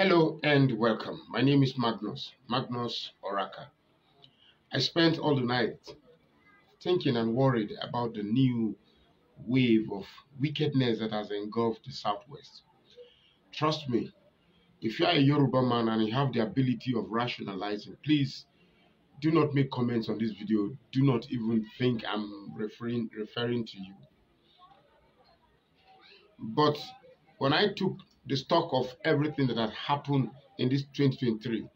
Hello and welcome. My name is Magnus Oraka. I spent all the night thinking and worried about the new wave of wickedness that has engulfed the Southwest. Trust me, if you are a Yoruba man and you have the ability of rationalizing, please do not make comments on this video. Do not even think I'm referring to you. But when I took the stock of everything that had happened in this 2023,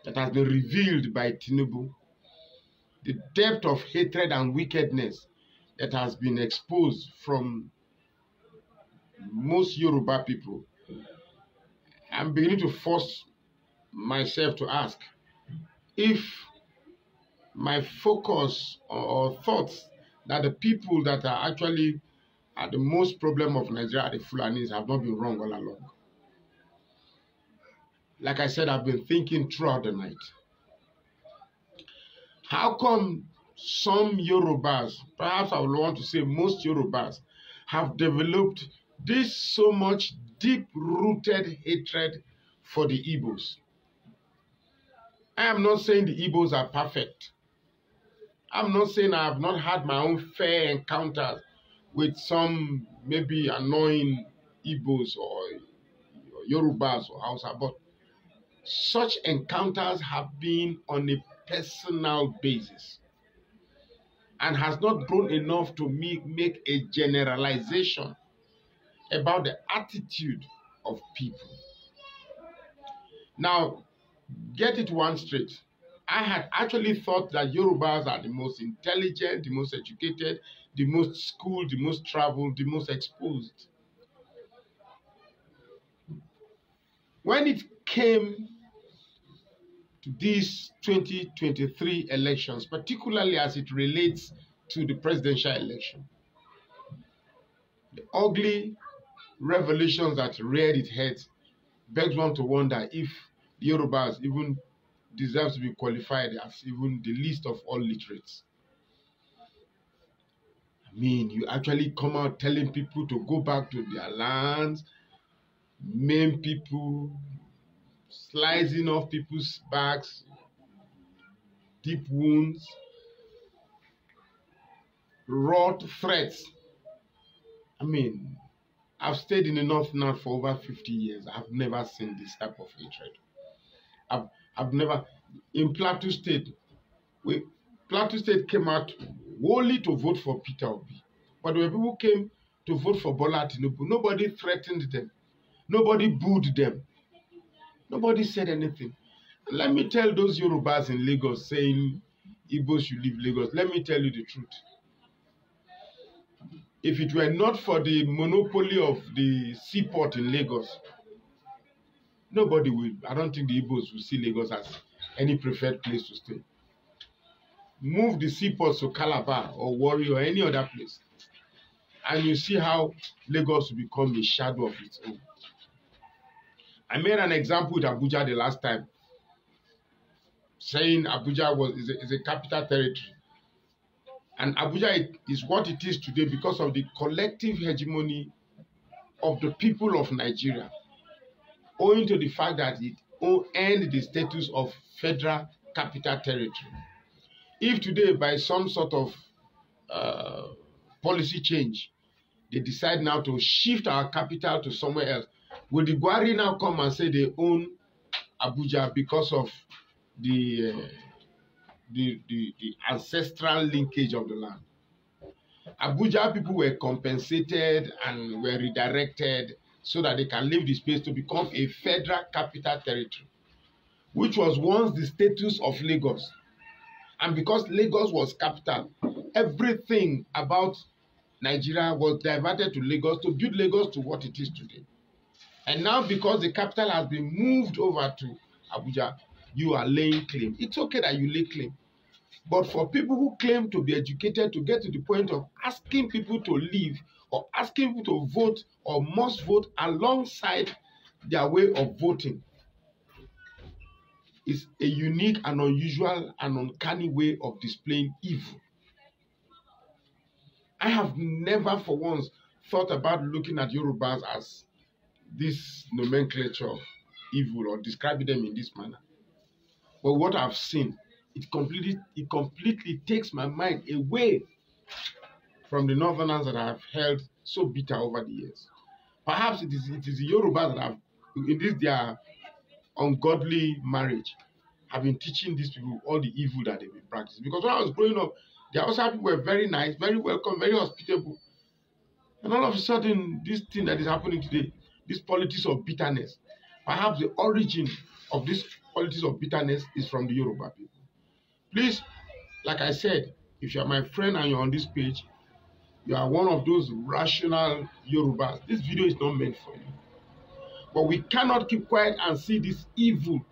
that has been revealed by Tinubu, the depth of hatred and wickedness that has been exposed from most Yoruba people, I'm beginning to force myself to ask if my focus or thoughts that the people that are actually at the most problem of Nigeria, the Fulanis, have not been wrong all along. Like I said, I've been thinking throughout the night. How come some Yorubas, perhaps I would want to say most Yorubas, have developed this so much deep-rooted hatred for the Igbos? I am not saying the Igbos are perfect. I'm not saying I have not had my own fair encounters with some maybe annoying Igbos or Yorubas or Hausa, but such encounters have been on a personal basis and has not grown enough to make a generalization about the attitude of people. Now, get it one straight. I had actually thought that Yorubas are the most intelligent, the most educated, the most schooled, the most traveled, the most exposed. When it came to these 2023 elections, particularly as it relates to the presidential election, the ugly revelations that reared its head begs one to wonder if the Yorubas even deserve to be qualified as even the least of all literates. I mean, you actually come out telling people to go back to their lands, maim people, slicing off people's backs, deep wounds, wrought threats. I mean, I've stayed in the North now for over 50 years. I've never seen this type of hatred. I've never, in Plateau State, Plateau State came out wholly to vote for Peter Obi. But when people came to vote for Bola Tinubu, nobody threatened them. Nobody booed them. Nobody said anything. Let me tell those Yorubas in Lagos saying Igbos should leave Lagos. Let me tell you the truth. If it were not for the monopoly of the seaport in Lagos, nobody will. I don't think the Igbos will see Lagos as any preferred place to stay. Move the seaports to Calabar or Warri or any other place, and you see how Lagos will become a shadow of its own. I made an example with Abuja the last time, saying Abuja is a capital territory. And Abuja is what it is today because of the collective hegemony of the people of Nigeria, owing to the fact that it earned the status of federal capital territory. If today, by some sort of policy change, they decide now to shift our capital to somewhere else, will the Gwari now come and say they own Abuja because of the ancestral linkage of the land? Abuja people were compensated and were redirected so that they can leave the space to become a federal capital territory, which was once the status of Lagos. And because Lagos was capital, everything about Nigeria was diverted to Lagos to build Lagos to what it is today. And now because the capital has been moved over to Abuja, you are laying claim. It's okay that you lay claim. But for people who claim to be educated to get to the point of asking people to leave or asking people to vote or must vote alongside their way of voting is a unique and unusual and uncanny way of displaying evil. I have never for once thought about looking at Yorubas as this nomenclature evil or describing them in this manner. But what I've seen, it completely takes my mind away from the Northerners that I have held so bitter over the years. Perhaps it is the Yoruba that have, in this their ungodly marriage, have been teaching these people all the evil that they've been practicing. Because when I was growing up, the Hausa people were very nice, very welcome, very hospitable. And all of a sudden, this thing that is happening today, this politics of bitterness, perhaps the origin of this politics of bitterness is from the Yoruba people. Please, like I said, if you are my friend and you're on this page, you are one of those rational Yorubas. This video is not meant for you. But we cannot keep quiet and see this evil.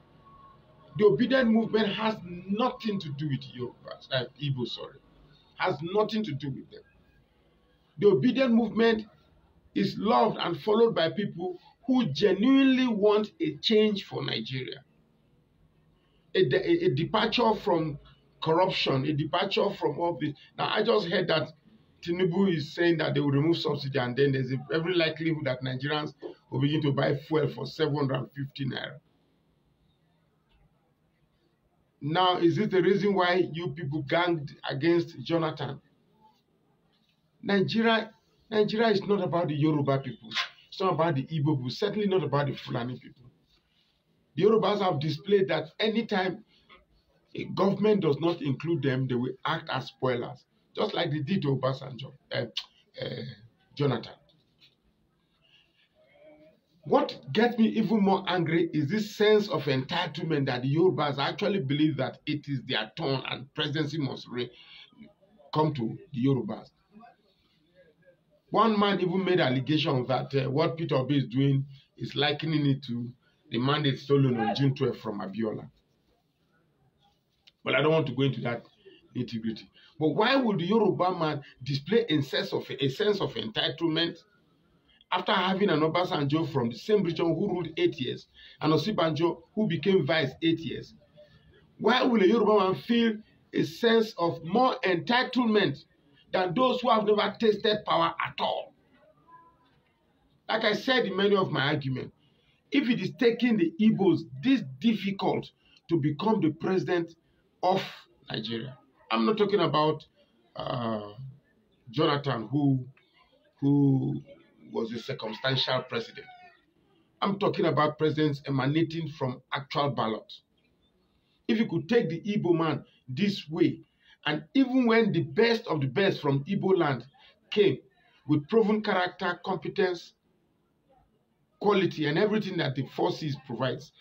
The obedient movement has nothing to do with Yorubas, Igbo, sorry. Has nothing to do with them. The obedient movement is loved and followed by people who genuinely want a change for Nigeria. A departure from corruption, a departure from all this. Now, I just heard that Tinubu is saying that they will remove subsidy, and then there's a very likelihood that Nigerians will begin to buy fuel for 750 naira. Now, is this the reason why you people ganged against Jonathan? Nigeria is not about the Yoruba people. It's not about the Igbo people. Certainly not about the Fulani people. The Yorubas have displayed that anytime a government does not include them, they will act as spoilers, just like they did to Obasanjo, Jonathan. What gets me even more angry is this sense of entitlement that the Yorubas actually believe that it is their turn and presidency must come to the Yorubas. One man even made allegations that what Peter Obi is doing is likening it to the mandate stolen on June 12 from Abiola. But I don't want to go into that nitty-gritty. But why would the Yoruba man display a sense of entitlement after having an Obasanjo from the same region who ruled 8 years and Osibanjo who became vice 8 years? Why will a Yoruba man feel a sense of more entitlement than those who have never tasted power at all? Like I said in many of my arguments, if it is taking the Igbos this difficult to become the president of Nigeria, I'm not talking about Jonathan, who was a circumstantial president. I'm talking about presidents emanating from actual ballot. If you could take the Igbo man this way, and even when the best of the best from Igbo land came with proven character, competence, quality, and everything that the forces provides,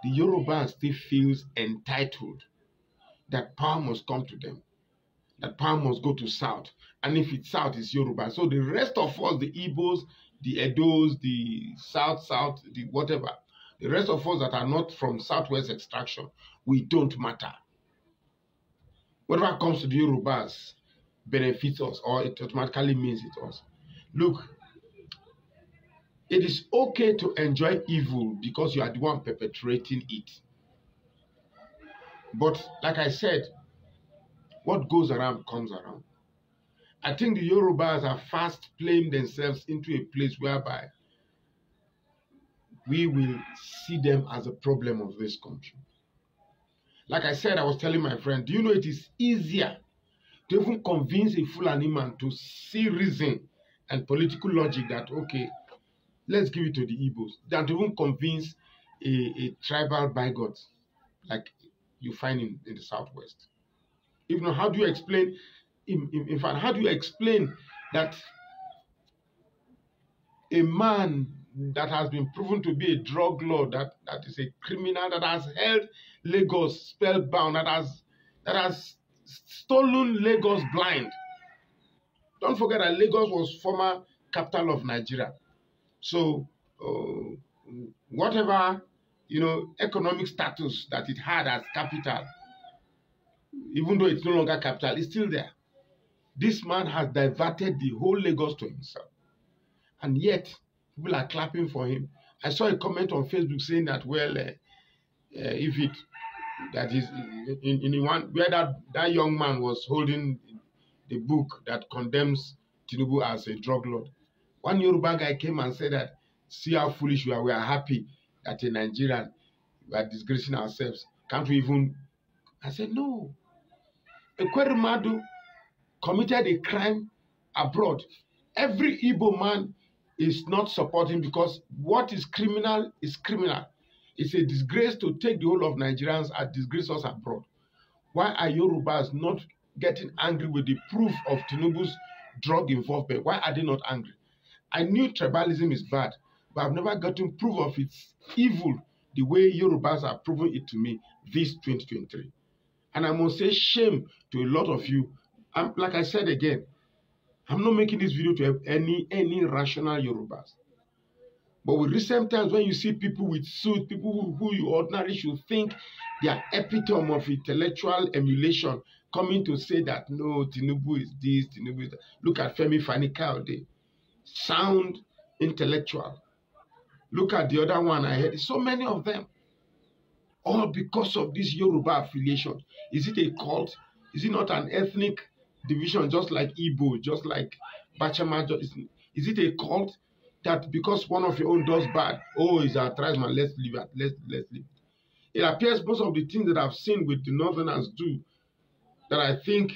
the Yoruba still feels entitled that power must come to them, that power must go to South. And if it's South, it's Yoruba. So the rest of us, the Igbos, the Edos, the South, the whatever, the rest of us that are not from Southwest extraction, we don't matter. Whatever comes to the Yorubas benefits us, or it automatically means it us. Look, it is okay to enjoy evil because you are the one perpetrating it. But like I said, what goes around comes around. I think the Yorubas are fast playing themselves into a place whereby we will see them as a problem of this country. Like I said, I was telling my friend, do you know it is easier to even convince a Fulani man to see reason and political logic that, okay, let's give it to the Igbos, than to even convince a tribal bigot like you find in the Southwest. If not, how do you explain, in fact, how do you explain that a man that has been proven to be a drug lord, that is a criminal, that has held Lagos spellbound, that has stolen Lagos blind? Don't forget that Lagos was former capital of Nigeria. So whatever economic status that it had as capital, even though it's no longer capital, it's still there. This man has diverted the whole Lagos to himself, and yet people are clapping for him. I saw a comment on Facebook saying that, well, if it that is in one where that young man was holding the book that condemns Tinubu as a drug lord, one Yoruba guy came and said that, see how foolish we are happy that in Nigeria we are disgracing ourselves. Can't we even? I said, no. Ekweremadu committed a crime abroad. Every Igbo man is not supporting, because what is criminal is criminal. It's a disgrace to take the whole of Nigerians and disgrace us abroad. Why are Yorubas not getting angry with the proof of Tinubu's drug involvement? Why are they not angry? I knew tribalism is bad, but I've never gotten proof of its evil the way Yorubas have proven it to me this 2023. And I must say shame to a lot of you. Like I said again, I'm not making this video to help any rational Yorubas. But with recent times, when you see people with suits, people who you ordinarily should think they are epitome of intellectual emulation, coming to say that, no, Tinubu is this, Tinubu is that. Look at Femi Fani-Kayode, sound intellectual. Look at the other one I heard. So many of them. All because of this Yoruba affiliation. Is it a cult? Is it not an ethnic division, just like Igbo, just like Bachama? Is it a cult that because one of your own does bad, oh, it's our tribesman, let's leave it, let's leave it. It appears most of the things that I've seen with the Northerners do, that I think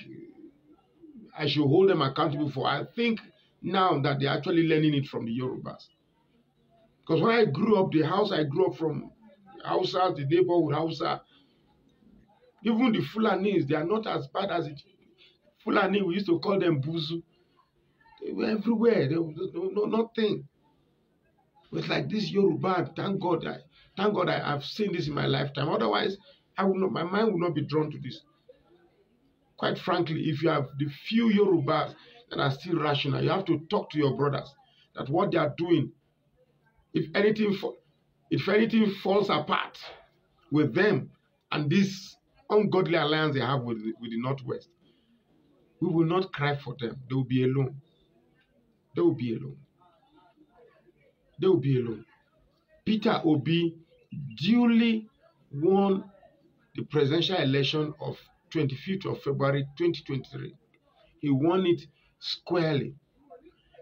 I should hold them accountable for. I think now that they're actually learning it from the Yorubas. Because when I grew up, the house I grew up from, Hausa, the neighborhood Hausa, even the Fulanis, they are not as bad as it. Fulani, we used to call them Buzu. They were everywhere. There was nothing. It was like this Yoruba. Thank God I've seen this in my lifetime. Otherwise, my mind would not be drawn to this. Quite frankly, if you have the few Yorubas that are still rational, you have to talk to your brothers that what they are doing, if anything falls apart with them and this ungodly alliance they have with the Northwest, we will not cry for them. They will be alone. They will be alone. They will be alone. Peter Obi duly won the presidential election of 25th of February 2023. He won it squarely.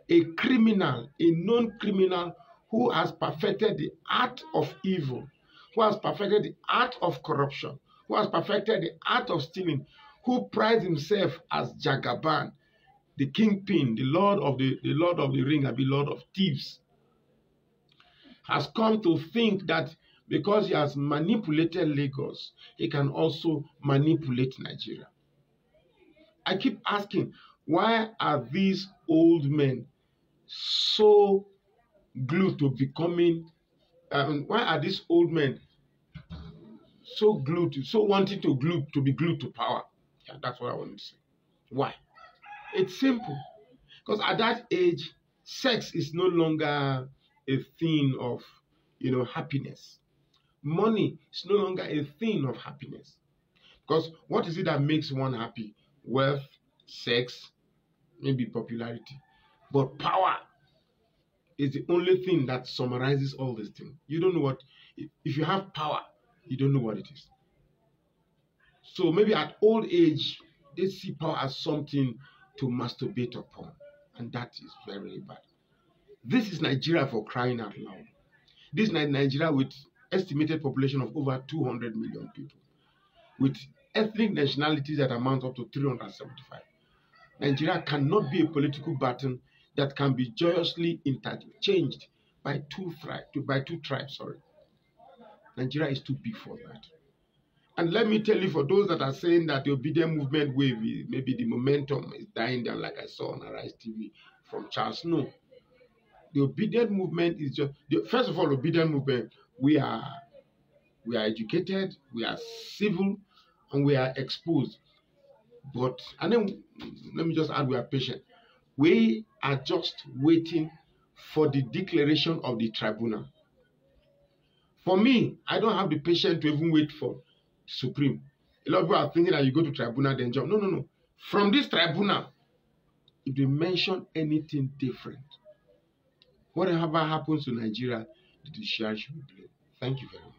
A criminal, a known criminal who has perfected the art of evil, who has perfected the art of corruption, who has perfected the art of stealing, who prides himself as Jagaban, the kingpin, the Lord of the ring, and the Lord of thieves, has come to think that because he has manipulated Lagos, he can also manipulate Nigeria. I keep asking, why are these old men so glued to becoming, why are these old men so wanting to be glued to power? Yeah, that's what I want to say. Why? It's simple. Because at that age, sex is no longer a thing of, happiness. Money is no longer a thing of happiness. Because what is it that makes one happy? Wealth, sex, maybe popularity. But power is the only thing that summarizes all these things. You don't know what, if you have power, you don't know what it is. So maybe at old age, they see power as something to masturbate upon. And that is very bad. This is Nigeria, for crying out loud. This is Nigeria with estimated population of over 200 million people, with ethnic nationalities that amount up to 375. Nigeria cannot be a political button that can be joyously interchanged by two tribes. Nigeria is too big for that. And let me tell you, for those that are saying that the obedient movement wave, maybe the momentum is dying down, like I saw on Arise TV from Charles. No. The obedient movement is just, first of all, obedient movement, we are educated, we are civil, and we are exposed. And then let me just add, we are patient. We are just waiting for the declaration of the tribunal. For me, I don't have the patience to even wait for Supreme. A lot of people are thinking that you go to tribunal, then jump. No. From this tribunal, if they mention anything different, whatever happens to Nigeria, the judiciary should be blamed. Thank you very much.